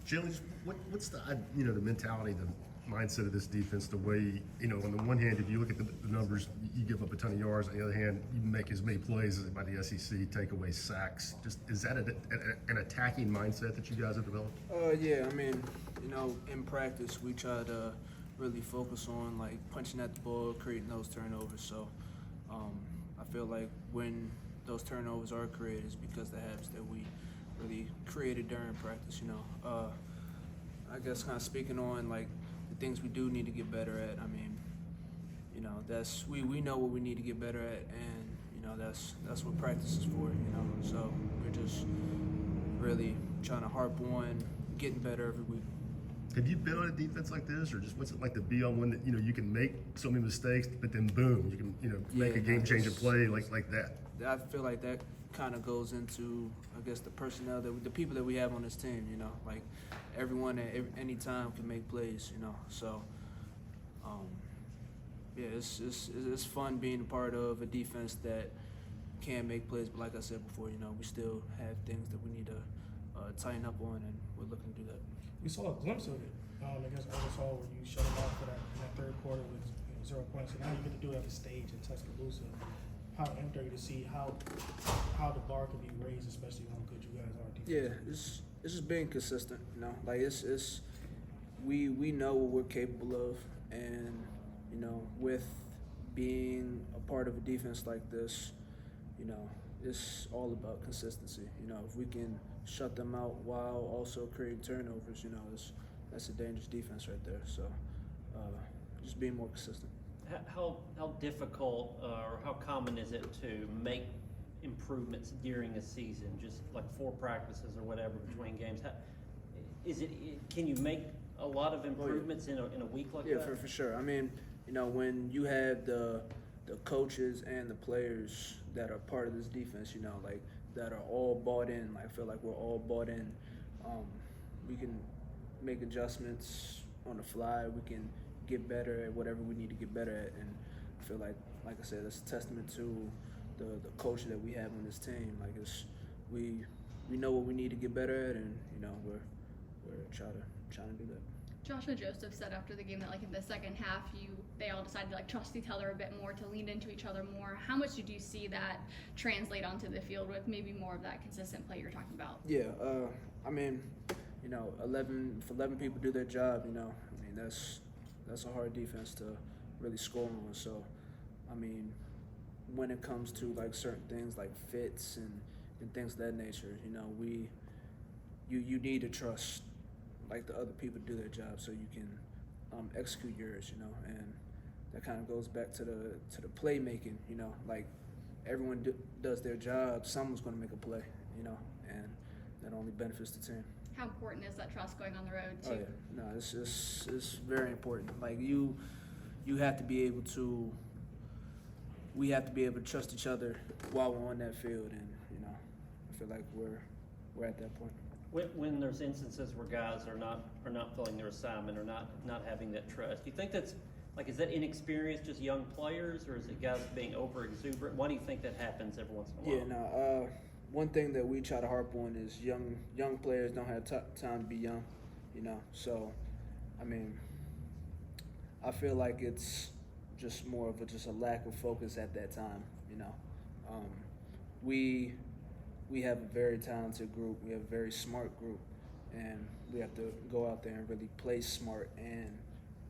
Jalen, what's the the mentality, the mindset of this defense? The way on the one hand, if you look at the numbers, you give up a ton of yards. On the other hand, you make as many plays as by the SEC, take away sacks. Just is that an attacking mindset that you guys have developed? Yeah. I mean, in practice, we try to really focus on like punching at the ball, creating those turnovers. So, I feel like when those turnovers are created, it's because the habits that we really created during practice. I guess kind of speaking on like the things we do need to get better at. I mean, that's we know what we need to get better at, and that's what practice is for. So we're just really trying to harp on getting better every week. Have you been on a defense like this, or just what's it like to be on one that you can make so many mistakes, but then boom, you can make a game-changing play like that? I feel like that kind of goes into, I guess, the personnel the people that we have on this team. Like everyone at any time can make plays. So yeah, it's fun being a part of a defense that can make plays. But like I said before, we still have things that we need to tighten up on, and we're looking to do that. We saw a glimpse of it against Arkansas where you shut them off for that in that third quarter with 0 points. So now you get to do it at the stage in Tuscaloosa. How amped are you to see how the bar can be raised, especially how good you guys are defensively? Yeah, it's just being consistent. Like it's we know what we're capable of, and with being a part of a defense like this, it's all about consistency. If we can shut them out while also creating turnovers, that's a dangerous defense right there. So just being more consistent. How difficult or how common is it to make improvements during a season, just like 4 practices or whatever between games? Can you make a lot of improvements in a week like that? Yeah, for sure. I mean, when you have the coaches and the players that are part of this defense, like that are all bought in. Like I feel like we're all bought in. We can make adjustments on the fly. We can get better at whatever we need to get better at, and I feel like I said, that's a testament to the culture that we have on this team. Like we know what we need to get better at, and we're trying to do that. Joshua Joseph said after the game that like in the second half they all decided to like trust each other a bit more, to lean into each other more. How much did you see that translate onto the field with maybe more of that consistent play you're talking about? Yeah, I mean, if 11 people do their job, I mean that's a hard defense to really score on. So, I mean, when it comes to like certain things like fits and things of that nature, you need to trust like the other people do their job so you can execute yours, and that kind of goes back to the playmaking, like everyone does their job, someone's going to make a play, and that only benefits the team. How important is that trust going on the road too? Oh yeah, no, it's very important. Like you have to be able to. We have to be able to trust each other while we're on that field, and I feel like we're at that point. When there's instances where guys are not filling their assignment or not having that trust, do you think that's is that inexperienced, just young players, or is it guys being over exuberant? Why do you think that happens every once in a while? Yeah, no. One thing that we try to harp on is young players don't have time to be young, So, I mean, I feel like it's just more of a lack of focus at that time, We have a very talented group. We have a very smart group, and we have to go out there and really play smart and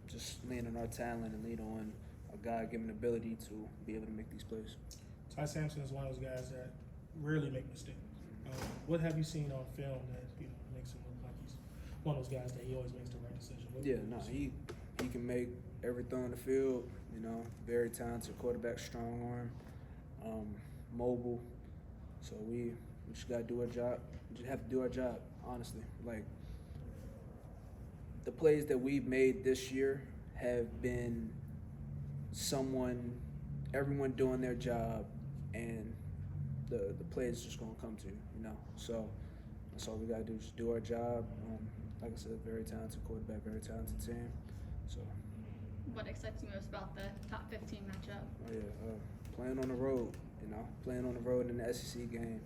just lean on our talent and lean on a God-given ability to be able to make these plays. Ty Sampson is one of those guys that rarely make mistakes. What have you seen on film that makes him look like he's one of those guys that he always makes the right decision? He can make every throw in the field. Very talented quarterback, strong arm, mobile. So we just gotta do our job. We just have to do our job, honestly. Like the plays that we've made this year have been everyone doing their job, and the play is just gonna come to you, So that's all we gotta do, just do our job. Like I said, very talented quarterback, very talented team. So. What excites you most about the top 15 matchup? Oh yeah, playing on the road. Playing on the road in the SEC game.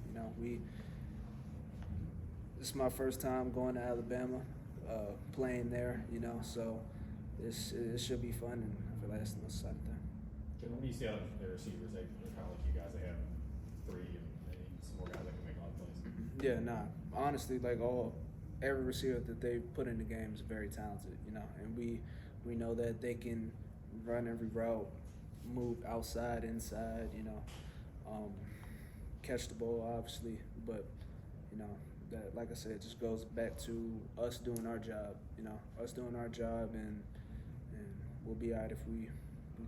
This is my first time going to Alabama. playing there, you know. So it should be fun, and I feel like that's the most exciting thing. What do you see out of the receivers? They're kind of like you guys. They have 3 and maybe some more guys that can make a lot of plays. Yeah, nah. Honestly, like every receiver that they put in the game is very talented, you know, and we know that they can run every route, move outside, inside, you know, catch the ball obviously, but you know that, like I said, it just goes back to us doing our job, you know, and we'll be alright if we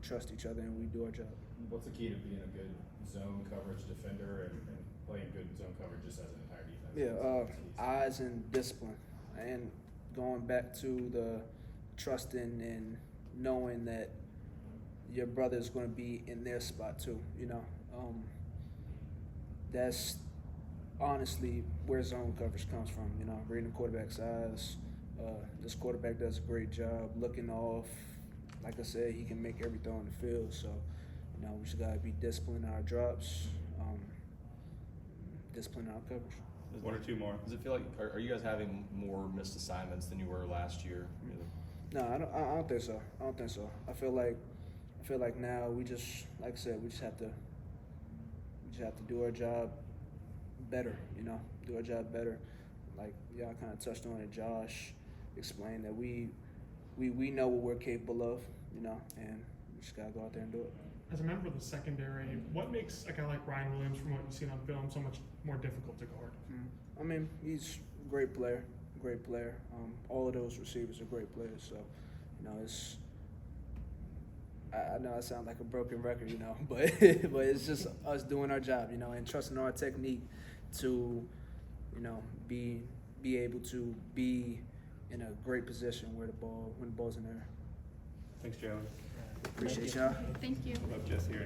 trust each other and we do our job. What's the key to being a good zone coverage defender and playing good zone coverage just as an entire defense? Yeah, eyes and discipline, and going back to the trusting and knowing that your brother is going to be in their spot too. You know, that's honestly where zone coverage comes from. You know, reading the quarterback's eyes. This quarterback does a great job looking off. Like I said, he can make every throw on the field. So, you know, we just gotta be disciplined in our drops, disciplined in our coverage. One or two more. Does it feel like are you guys having more missed assignments than you were last year? No, I don't think so. I feel like now we just, like I said, we just have to do our job better. You know, do our job better. Like y'all kind of touched on it. Josh explained that we know what we're capable of. You know, and we just gotta go out there and do it. As a member of the secondary, what makes a guy like Ryan Williams, from what you've seen on film, so much more difficult to guard? I mean, he's a great player. All of those receivers are great players. So, you know, I know I sound like a broken record, you know, but it's just us doing our job, you know, and trusting our technique to, you know, be able to be in a great position when the ball's in there. Thanks, Jalen. Appreciate y'all. Thank you. Love just hearing.